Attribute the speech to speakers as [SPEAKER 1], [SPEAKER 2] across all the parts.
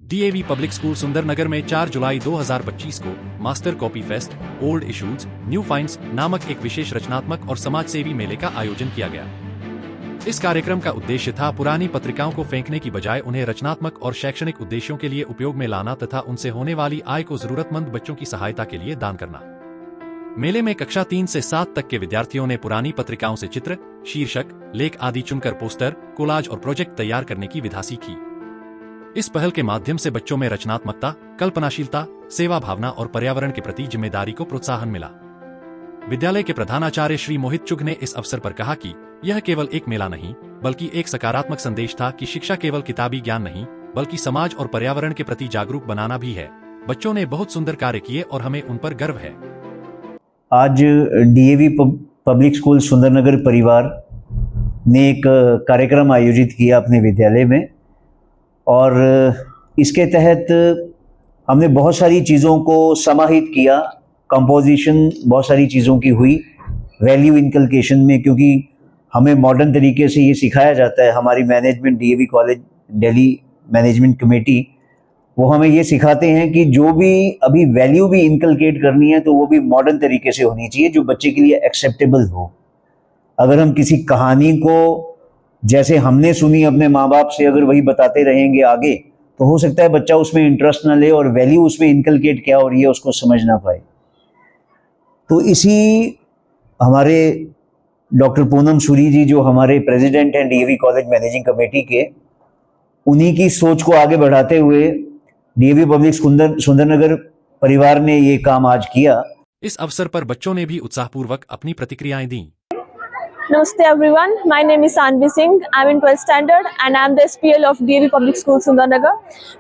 [SPEAKER 1] DAV public school Sundernagar में 4 जुलाई 2025 को master copy fest old issues new finds नामक एक विशेष रचनात्मक और समाजसेवी मेले का आयोजन किया गया। इस कार्यक्रम का उद्देश्य था पुरानी पत्रिकाओं को फेंकने की बजाय उन्हें रचनात्मक और शैक्षणिक उद्देश्यों के लिए उपयोग में लाना तथा उनसे होने वाली आय को जरूरतमंद बच्चों की सहायता के लिए दान करना। मेले में कक्षा 3 से 7 तक के विद्यार्थियों ने पुरानी पत्रिकाओं से चित्र, शीर्षक, लेख आदि चुनकर पोस्टर, कोलाज और प्रोजेक्ट तैयार करने की विधा सीखी। इस पहल के माध्यम से बच्चों में रचनात्मकता, कल्पनाशीलता, सेवा भावना और पर्यावरण के प्रति जिम्मेदारी को प्रोत्साहन मिला। विद्यालय के प्रधानाचार्य श्री मोहित चुग ने इस अवसर पर कहा कि यह केवल एक मेला नहीं बल्कि एक सकारात्मक संदेश था कि शिक्षा केवल किताबी ज्ञान नहीं बल्कि समाज और पर्यावरण के प्रति जागरूक बनाना भी है। बच्चों ने बहुत सुंदर कार्य किए और हमें उन पर गर्व है।
[SPEAKER 2] आज डीएवी पब्लिक स्कूल सुंदरनगर परिवार ने एक कार्यक्रम आयोजित किया अपने विद्यालय में और इसके तहत हमने बहुत सारी चीज़ों को समाहित किया। कंपोजिशन बहुत सारी चीज़ों की हुई वैल्यू इनकलकेशन में, क्योंकि हमें मॉडर्न तरीके से ये सिखाया जाता है। हमारी management DAV college Delhi management committee वो हमें ये सिखाते हैं कि जो भी अभी वैल्यू भी इनकलकेट करनी है तो वो भी मॉडर्न तरीके से होनी चाहिए जो बच्चे के लिए एक्सेप्टेबल हो। अगर हम किसी कहानी को जैसे हमने सुनी अपने माँ बाप से अगर वही बताते रहेंगे आगे तो हो सकता है बच्चा उसमें इंटरेस्ट ना ले और वैल्यू उसमें इनकलकेट क्या हो रही है उसको समझ ना पाए। तो इसी हमारे डॉक्टर पूनम सूरी जी जो हमारे प्रेसिडेंट हैं डीएवी कॉलेज मैनेजिंग कमेटी के, उन्हीं की सोच को आगे बढ़ाते हुए डीएवी पब्लिक सुंदरनगर परिवार ने ये काम आज किया।
[SPEAKER 1] इस अवसर पर बच्चों ने भी उत्साहपूर्वक अपनी प्रतिक्रियाएं दी।
[SPEAKER 3] Namaste everyone, my name is Sanvi Singh. I'm in 12th standard and I'm the SPL of DAV Public School Sundarnagar.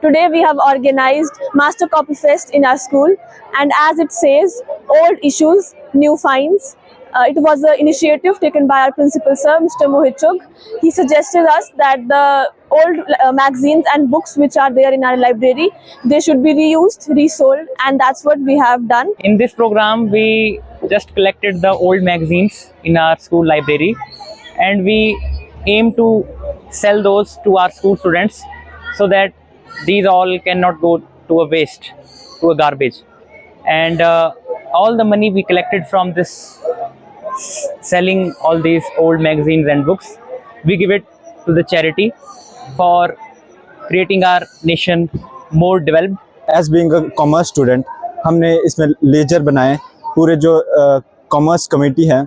[SPEAKER 3] Today we have organized Master Copy Fest in our school, and as it says, old issues, new finds. It was an initiative taken by our principal sir, Mr. Mohit Chugh. He suggested us that the old magazines and books which are there in our library, they should be reused, resold, and that's what we have done.
[SPEAKER 4] In this program, we just collected the old magazines in our school library and we aim to sell those to our school students so that these all cannot go to a waste, to a garbage. And all the money we collected from this selling all these old magazines and books, we give it to the charity for creating our nation more developed.
[SPEAKER 5] As being a commerce student, हमने इसमें laser बनाए। पूरे जो commerce committee है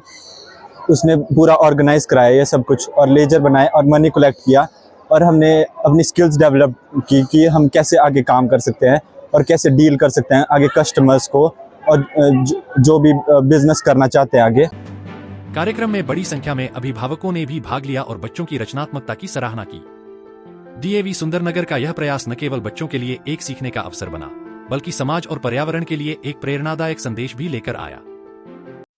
[SPEAKER 5] उसने पूरा organise कराया ये सब कुछ और लेजर बनाए और मनी कलेक्ट किया और हमने अपनी स्किल्स डेवलप की कि हम कैसे आगे काम कर सकते हैं और कैसे डील कर सकते हैं आगे कस्टमर्स को और जो भी बिजनेस करना चाहते हैं आगे।
[SPEAKER 1] कार्यक्रम में बड़ी संख्या में अभिभावकों ने भी भाग लिया और बच्चों की रचनात्मकता की सराहना की। डीएवी सुंदरनगर का यह प्रयास न केवल बच्चों के लिए एक सीखने का अवसर बना बल्कि समाज और पर्यावरण के लिए एक प्रेरणादायक संदेश भी लेकर आया।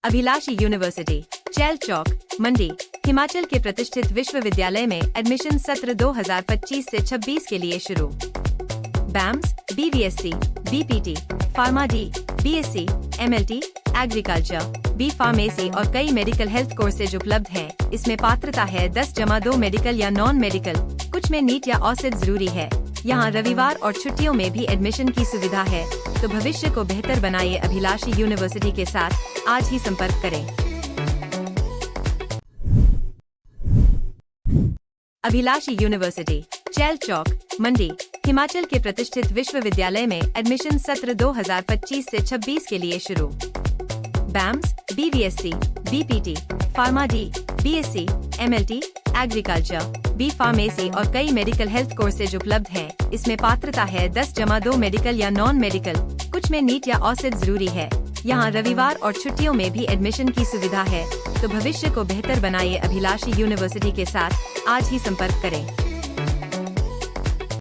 [SPEAKER 6] अभिलाषी यूनिवर्सिटी, चैल चौक, मंडी, हिमाचल के प्रतिष्ठित विश्वविद्यालय में एडमिशन सत्र 2025 से 26 के लिए शुरू। BAMS, BVSc, BPT, pharma D, BSc, MLT, agriculture, B pharmacy और कई मेडिकल हेल्थ कोर्सेज उपलब्ध हैं। इसमें पात्रता है 10+2 मेडिकल या नॉन मेडिकल, कुछ में नीट या औसत जरूरी है। यहाँ रविवार और छुट्टियों में भी एडमिशन की सुविधा है। तो भविष्य को बेहतर बनाइए अभिलाषी यूनिवर्सिटी के साथ आज ही संपर्क करें। अभिलाषी यूनिवर्सिटी, चैल चौक, मंडी, हिमाचल के प्रतिष्ठित विश्वविद्यालय में एडमिशन सत्र 2025 से 26 के लिए शुरू। BAMS, BVSc, BPT, pharma D, BSc, MLT, agriculture, B pharmacy और कई मेडिकल हेल्थ कोर्सेज उपलब्ध हैं। इसमें पात्रता है 10+2 मेडिकल या नॉन मेडिकल, कुछ में नीट या औसत जरूरी है। यहाँ रविवार और छुट्टियों में भी एडमिशन की सुविधा है। तो भविष्य को बेहतर बनाइए अभिलाषी यूनिवर्सिटी के साथ आज ही संपर्क करें।